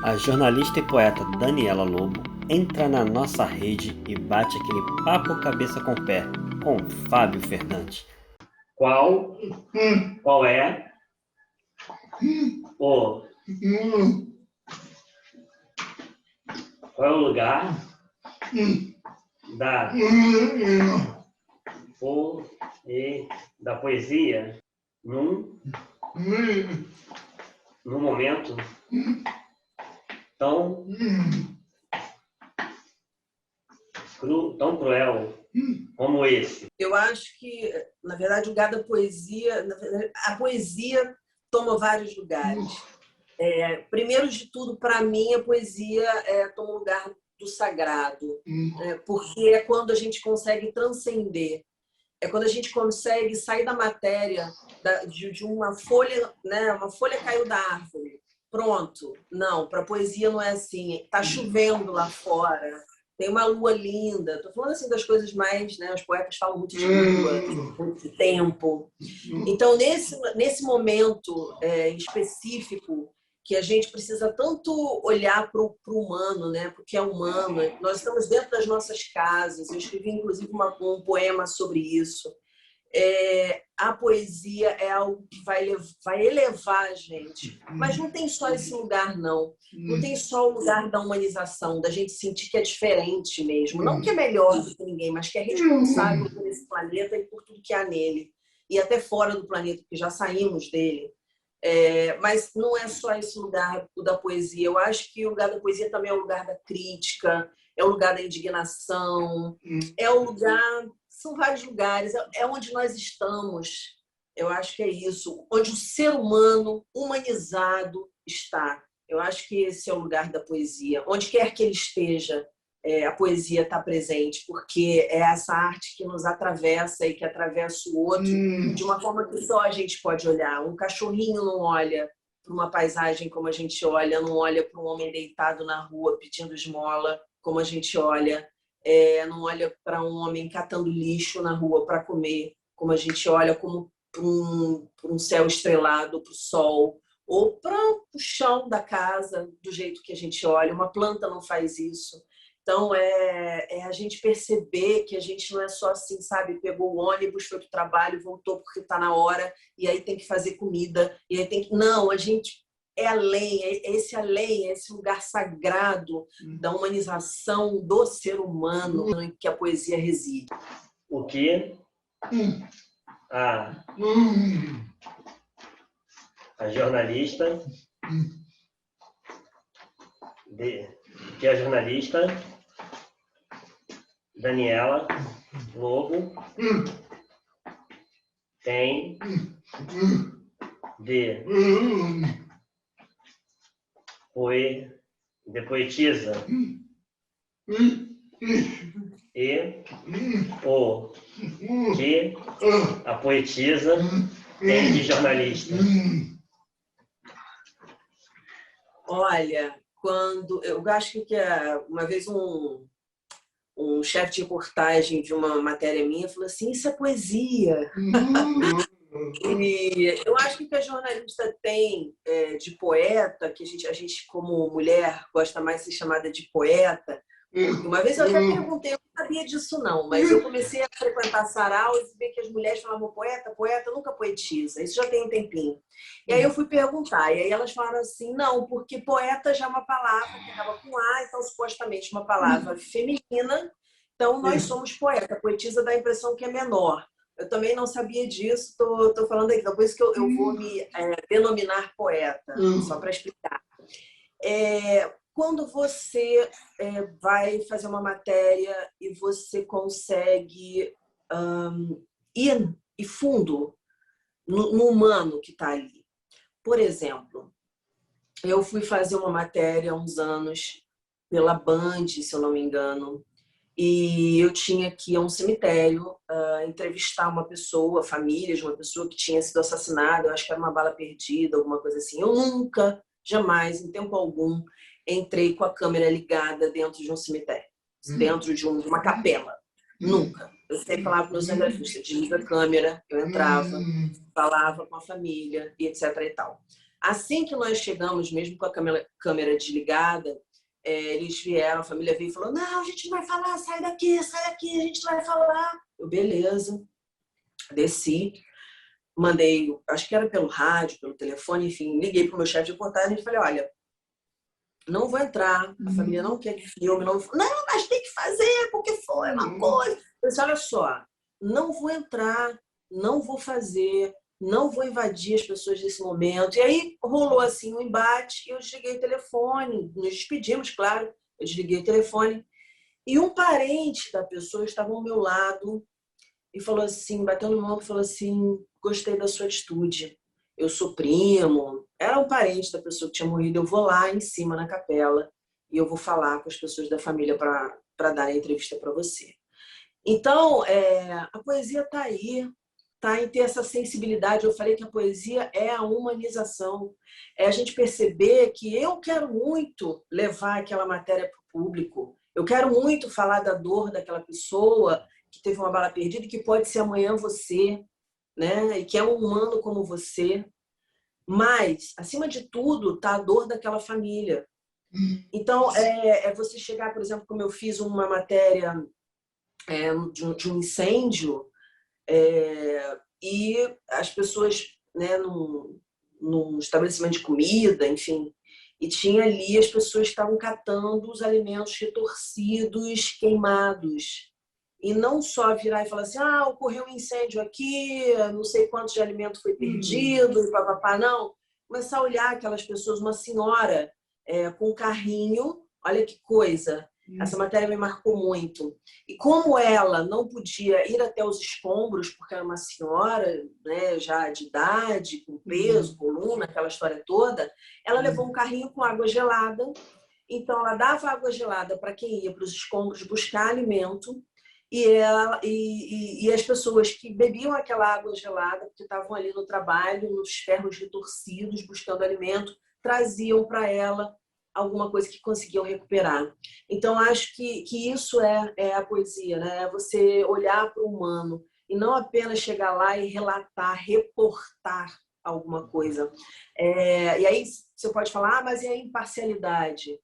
A jornalista e poeta Daniela Lobo entra na nossa rede e bate aquele papo cabeça com pé com Fábio Fernandes. Qual é o qual é o lugar da da poesia num momento tão tão cruel como esse? Eu acho que, na verdade, o lugar da poesia, a poesia toma vários lugares. Primeiro de tudo, para mim, a poesia toma o lugar do sagrado, porque é quando a gente consegue transcender, é quando a gente consegue sair da matéria, de uma folha, né? Uma folha caiu da árvore, pronto. Não, para a poesia não é assim. Está chovendo lá fora, tem uma lua linda. Estou falando assim das coisas mais, né? Os poetas falam muito de lua, de tempo. Então, nesse momento específico, que a gente precisa tanto olhar para o humano, né? Porque é humano. Nós estamos dentro das nossas casas. Eu escrevi, inclusive, um poema sobre isso. A poesia é algo que vai elevar a gente. Mas não tem só esse lugar, não. Não tem só o lugar da humanização, da gente sentir que é diferente mesmo. Não que é melhor do que ninguém, mas que é responsável por esse planeta e por tudo que há nele. E até fora do planeta, porque já saímos dele. Mas não é só esse lugar da poesia. Eu acho que o lugar da poesia também é o lugar da crítica, é o lugar da indignação, é o lugar... São vários lugares, é onde nós estamos. Eu acho que é isso, onde o ser humano humanizado está. Eu acho que esse é o lugar da poesia. Onde quer que ele esteja, a poesia está presente, porque é essa arte que nos atravessa e que atravessa o outro de uma forma que só a gente pode olhar. Um cachorrinho não olha para uma paisagem como a gente olha, não olha para um homem deitado na rua pedindo esmola como a gente olha, não olha para um homem catando lixo na rua para comer, como a gente olha como para um céu estrelado, para o sol, ou para o chão da casa, do jeito que a gente olha. Uma planta não faz isso. Então, a gente perceber que a gente não é só assim, sabe? Pegou o ônibus, foi para o trabalho, voltou porque está na hora, e aí tem que fazer comida, e aí tem que... Não, a gente é além, é esse lugar sagrado da humanização do ser humano em que a poesia reside. O que a jornalista Daniela Lobo tem de poetisa e o que a poetisa tem de jornalista? Olha, eu acho que uma vez um chefe de reportagem de uma matéria minha falou assim: isso é poesia. E eu acho que o que a jornalista tem de poeta, que a gente como mulher gosta mais de ser chamada de poeta. Uma vez eu até perguntei, eu não sabia disso não, mas eu comecei a frequentar sarau e ver que as mulheres falavam poeta, poeta nunca poetisa, isso já tem um tempinho. E aí eu fui perguntar, e aí elas falaram assim, não, porque poeta já é uma palavra que acaba com A, então supostamente uma palavra feminina, então nós somos poeta, poetisa dá a impressão que é menor. Eu também não sabia disso, tô falando aqui, depois que eu vou me denominar poeta, só para explicar. Quando você vai fazer uma matéria e você consegue ir fundo no humano que está ali. Por exemplo, eu fui fazer uma matéria há uns anos pela Band, se eu não me engano, e eu tinha que ir a um cemitério entrevistar uma pessoa, a família de uma pessoa que tinha sido assassinada, eu acho que era uma bala perdida, alguma coisa assim. Eu nunca, jamais, em tempo algum, entrei com a câmera ligada dentro de um cemitério, dentro de uma capela. Nunca. Eu sempre falava para os cinegrafistas, desliga a câmera, eu entrava, falava com a família, e etc. e tal. Assim que nós chegamos, mesmo com a câmera desligada, eles vieram, a família veio e falou: não, a gente vai falar, sai daqui, a gente vai falar. Eu, beleza, desci, mandei, acho que era pelo rádio, pelo telefone, enfim, liguei para o meu chefe de reportagem e falei: olha, não vou entrar, a família não quer que filme, não, mas tem que fazer, porque foi uma coisa. Eu disse: olha só, não vou entrar, não vou fazer, não vou invadir as pessoas nesse momento. E aí rolou assim um embate e eu desliguei o telefone, nos despedimos, claro, eu desliguei o telefone. E um parente da pessoa estava ao meu lado e falou assim, bateu no ombro e falou assim: gostei da sua atitude. Eu sou primo. Era um parente da pessoa que tinha morrido. Eu vou lá em cima na capela e eu vou falar com as pessoas da família para dar a entrevista para você. Então, a poesia está aí, está em ter essa sensibilidade. Eu falei que a poesia é a humanização. É a gente perceber que eu quero muito levar aquela matéria para o público. Eu quero muito falar da dor daquela pessoa que teve uma bala perdida e que pode ser amanhã você, né? E que é um humano como você. Mas, acima de tudo, está a dor daquela família. Então, você chegar, por exemplo, como eu fiz uma matéria de um incêndio, e as pessoas, né, num estabelecimento de comida, enfim, e tinha ali as pessoas que estavam catando os alimentos retorcidos, queimados. E não só virar e falar assim: ocorreu um incêndio aqui, não sei quanto de alimento foi perdido, e papapá, não. Começar a olhar aquelas pessoas, uma senhora com um carrinho, olha que coisa, essa matéria me marcou muito. E como ela não podia ir até os escombros, porque era uma senhora, né, já de idade, com peso, coluna, aquela história toda, ela levou um carrinho com água gelada. Então, ela dava água gelada para quem ia para os escombros buscar alimento, e as pessoas que bebiam aquela água gelada, porque estavam ali no trabalho, nos ferros retorcidos, buscando alimento, traziam para ela alguma coisa que conseguiam recuperar. Então, acho que isso é a poesia, né? É você olhar para o humano e não apenas chegar lá e relatar, reportar alguma coisa. E aí você pode falar: mas e a imparcialidade?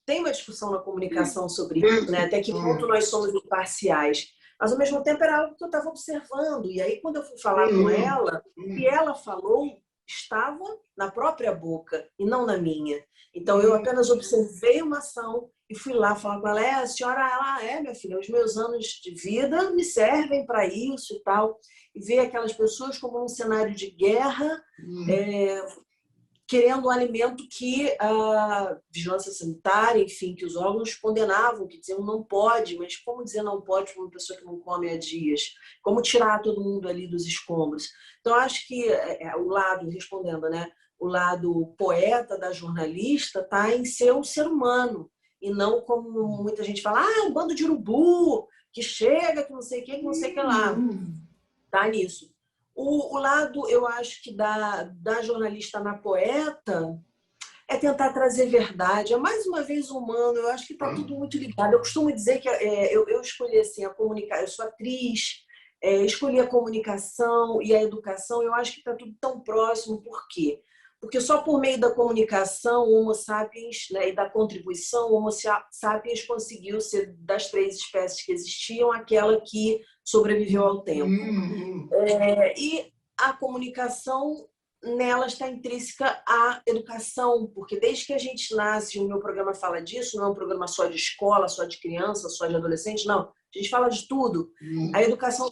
Tem uma discussão na comunicação sobre isso, né? Até que ponto nós somos imparciais. Mas, ao mesmo tempo, era algo que eu estava observando. E aí, quando eu fui falar com ela, o que ela falou estava na própria boca e não na minha. Então, eu apenas observei uma ação e fui lá falar com ela: a senhora, minha filha, os meus anos de vida me servem para isso e tal. E ver aquelas pessoas como um cenário de guerra, querendo um alimento que a vigilância sanitária, enfim, que os órgãos condenavam, que diziam não pode, mas como dizer não pode para uma pessoa que não come há dias? Como tirar todo mundo ali dos escombros? Então, acho que o lado, respondendo, né, o lado poeta da jornalista está em ser um ser humano, e não como muita gente fala: um bando de urubu, que chega, que não sei o que não sei o que lá. Tá nisso. O lado, eu acho que da jornalista na poeta é tentar trazer verdade. É mais uma vez humano. Eu acho que está tudo muito ligado. Eu costumo dizer que eu escolhi assim, a comunicação. Eu sou atriz, escolhi a comunicação e a educação. Eu acho que está tudo tão próximo. Por quê? Porque só por meio da comunicação, o Homo sapiens, né, e da contribuição, o Homo sapiens conseguiu ser, das 3 espécies que existiam, aquela que sobreviveu ao tempo. E a comunicação, nela está intrínseca a educação, porque desde que a gente nasce, o meu programa fala disso, não é um programa só de escola, só de criança, só de adolescente, não. A gente fala de tudo. A educação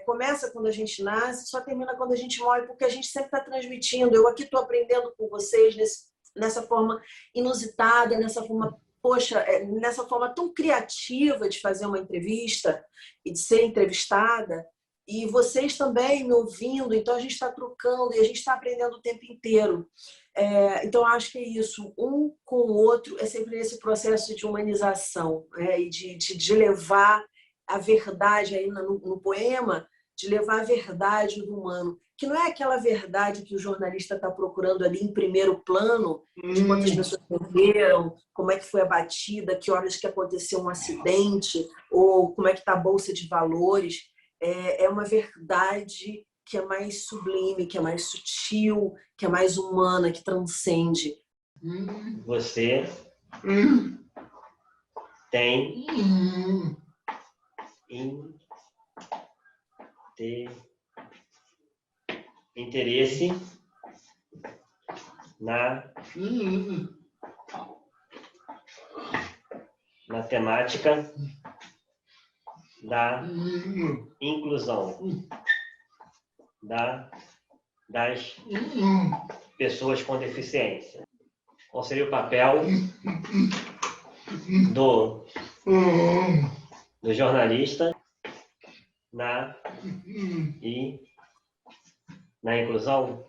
começa quando a gente nasce, só termina quando a gente morre, porque a gente sempre está transmitindo. Eu aqui estou aprendendo com vocês nessa forma inusitada, nessa forma, nessa forma tão criativa de fazer uma entrevista e de ser entrevistada. E vocês também me ouvindo, então a gente está trocando e a gente está aprendendo o tempo inteiro. Então, acho que é isso. Um com o outro é sempre esse processo de humanização, e de levar a verdade aí no poema, de levar a verdade do humano, que não é aquela verdade que o jornalista está procurando ali em primeiro plano, de quantas pessoas morreram, como é que foi a batida, que horas que aconteceu um acidente, ou como é que está a bolsa de valores. É uma verdade que é mais sublime, que é mais sutil, que é mais humana, que transcende. Você tem interesse na temática da inclusão das pessoas com deficiência. Qual seria o papel do jornalista na inclusão?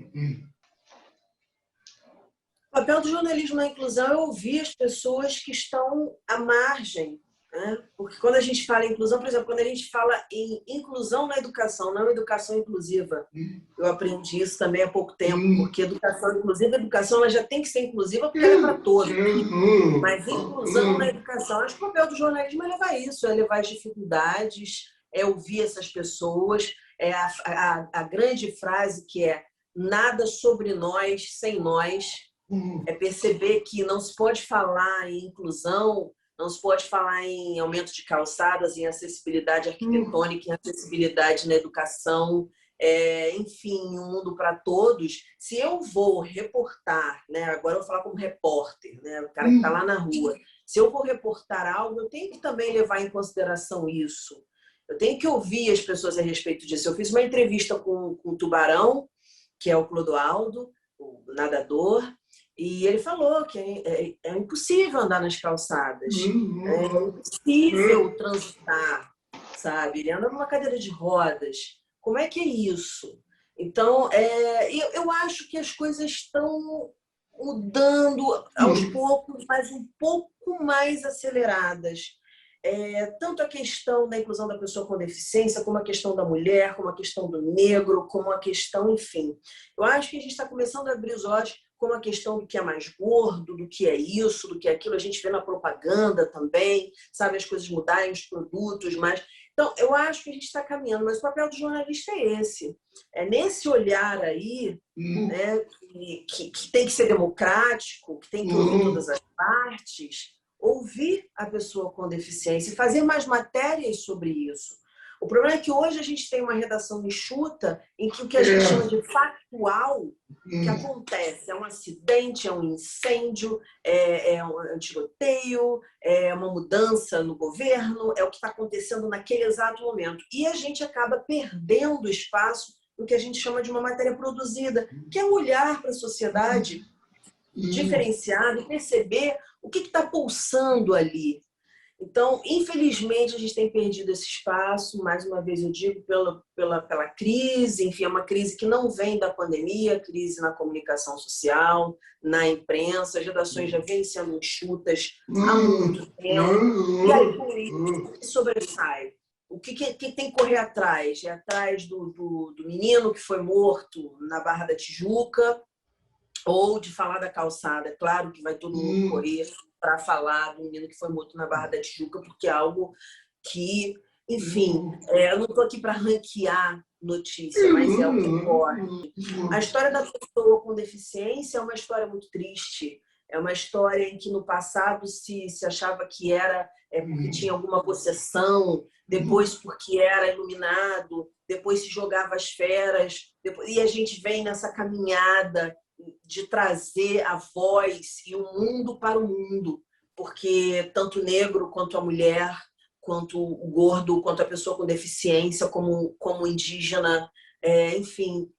O papel do jornalismo na inclusão é ouvir as pessoas que estão à margem, né? Porque quando a gente fala em inclusão, por exemplo, quando a gente fala em inclusão na educação, não educação inclusiva, eu aprendi isso também há pouco tempo, porque educação inclusiva, a educação ela já tem que ser inclusiva porque ela é para todos. Mas inclusão na educação, acho que o papel do jornalismo é levar isso, é levar as dificuldades, é ouvir essas pessoas, é a grande frase que é nada sobre nós sem nós. É perceber que não se pode falar em inclusão, não se pode falar em aumento de calçadas, em acessibilidade arquitetônica, em acessibilidade na educação, enfim, um mundo para todos. Se eu vou reportar, né, agora eu vou falar como repórter, né, o cara que está lá na rua, se eu vou reportar algo, eu tenho que também levar em consideração isso. Eu tenho que ouvir as pessoas a respeito disso. Eu fiz uma entrevista com o Tubarão, que é o Clodoaldo, o nadador, e ele falou que é impossível andar nas calçadas, é impossível transitar, sabe? Ele anda numa cadeira de rodas. Como é que é isso? Então, eu acho que as coisas estão mudando aos poucos, mas um pouco mais aceleradas. Tanto a questão da inclusão da pessoa com deficiência, como a questão da mulher, como a questão do negro, como a questão, enfim. Eu acho que a gente está começando a abrir os olhos como a questão do que é mais gordo, do que é isso, do que é aquilo. A gente vê na propaganda também, sabe, as coisas mudarem, os produtos, mas... Então, eu acho que a gente está caminhando, mas o papel do jornalista é esse. É nesse olhar aí, né, que tem que ser democrático, que tem que ouvir todas as partes, ouvir a pessoa com deficiência e fazer mais matérias sobre isso. O problema é que hoje a gente tem uma redação enxuta em que o que a gente chama de factual, que acontece, é um acidente, é um incêndio, é um tiroteio, é uma mudança no governo, é o que está acontecendo naquele exato momento. E a gente acaba perdendo espaço no que a gente chama de uma matéria produzida, que é olhar para a sociedade diferenciado e perceber o que está pulsando ali. Então, infelizmente, a gente tem perdido esse espaço, mais uma vez eu digo, pela crise, enfim, é uma crise que não vem da pandemia, crise na comunicação social, na imprensa, as redações já vêm sendo enxutas há muito tempo, e aí por isso que sobressai. O que tem que correr atrás? É atrás do menino que foi morto na Barra da Tijuca, ou de falar da calçada. É claro que vai todo mundo correr para falar do menino que foi morto na Barra da Tijuca, porque é algo que, enfim, eu não estou aqui para ranquear notícia, mas é o que ocorre. A história da pessoa com deficiência é uma história muito triste. É uma história em que no passado se achava que era porque tinha alguma possessão, depois porque era iluminado, depois se jogava as feras, e a gente vem nessa caminhada de trazer a voz e o mundo para o mundo, porque tanto o negro quanto a mulher, quanto o gordo, quanto a pessoa com deficiência, como o indígena, enfim,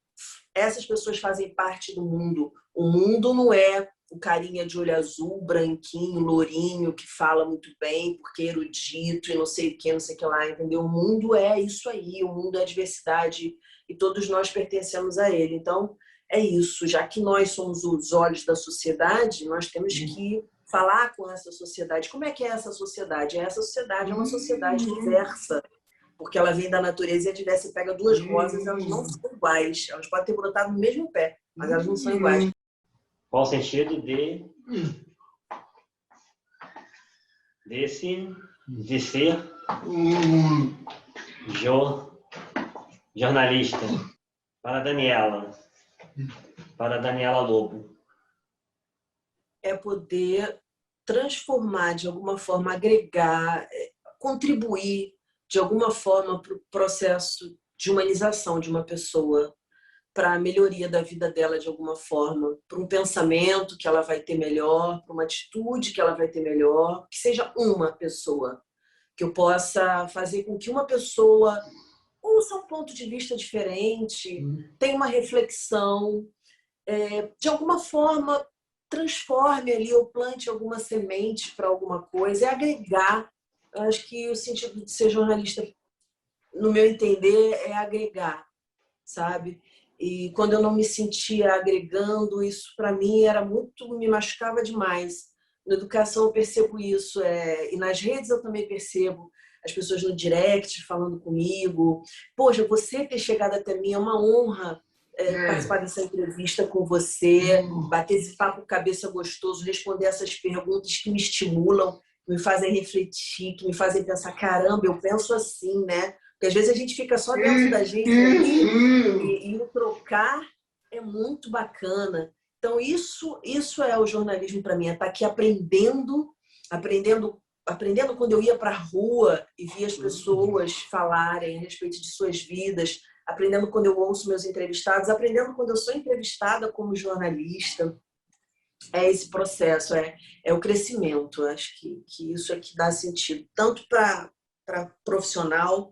essas pessoas fazem parte do mundo. O mundo não é o carinha de olho azul, branquinho, lourinho, que fala muito bem, porque é erudito e não sei o que lá, entendeu? O mundo é isso aí, o mundo é a diversidade e todos nós pertencemos a ele. Então, é isso, já que nós somos os olhos da sociedade, nós temos que falar com essa sociedade. Como é que é essa sociedade? Essa sociedade é uma sociedade diversa, porque ela vem da natureza e é diversa. Você pega duas rosas, elas não são iguais. Elas podem ter brotado no mesmo pé, mas elas não são iguais. Qual o sentido de ser jornalista? Para a Daniela. Para a Daniela Lobo. É poder transformar, de alguma forma, agregar, contribuir, de alguma forma, para o processo de humanização de uma pessoa, para a melhoria da vida dela de alguma forma, para um pensamento que ela vai ter melhor, para uma atitude que ela vai ter melhor, que seja uma pessoa, que eu possa fazer com que uma pessoa ouça um ponto de vista diferente, tenha uma reflexão, de alguma forma transforme ali ou plante alguma semente para alguma coisa, é agregar. Eu acho que o sentido de ser jornalista, no meu entender, é agregar, sabe? E quando eu não me sentia agregando, isso para mim era muito, me machucava demais. Na educação eu percebo isso, e nas redes eu também percebo as pessoas no direct falando comigo. Poxa, você ter chegado até mim é uma honra, participar dessa entrevista com você, bater esse papo cabeça gostoso, responder essas perguntas que me estimulam, me fazem refletir, que me fazem pensar, caramba, eu penso assim, né? Porque às vezes a gente fica só dentro da gente ali, e o trocar é muito bacana. Então, isso é o jornalismo para mim, é estar aqui aprendendo quando eu ia para a rua e via as pessoas falarem a respeito de suas vidas, aprendendo quando eu ouço meus entrevistados, aprendendo quando eu sou entrevistada como jornalista. É esse processo, é o crescimento. Acho que isso é que dá sentido, tanto para profissional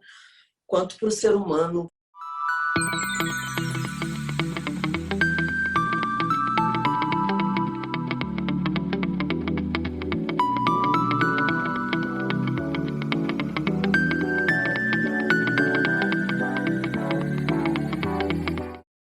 quanto para o ser humano.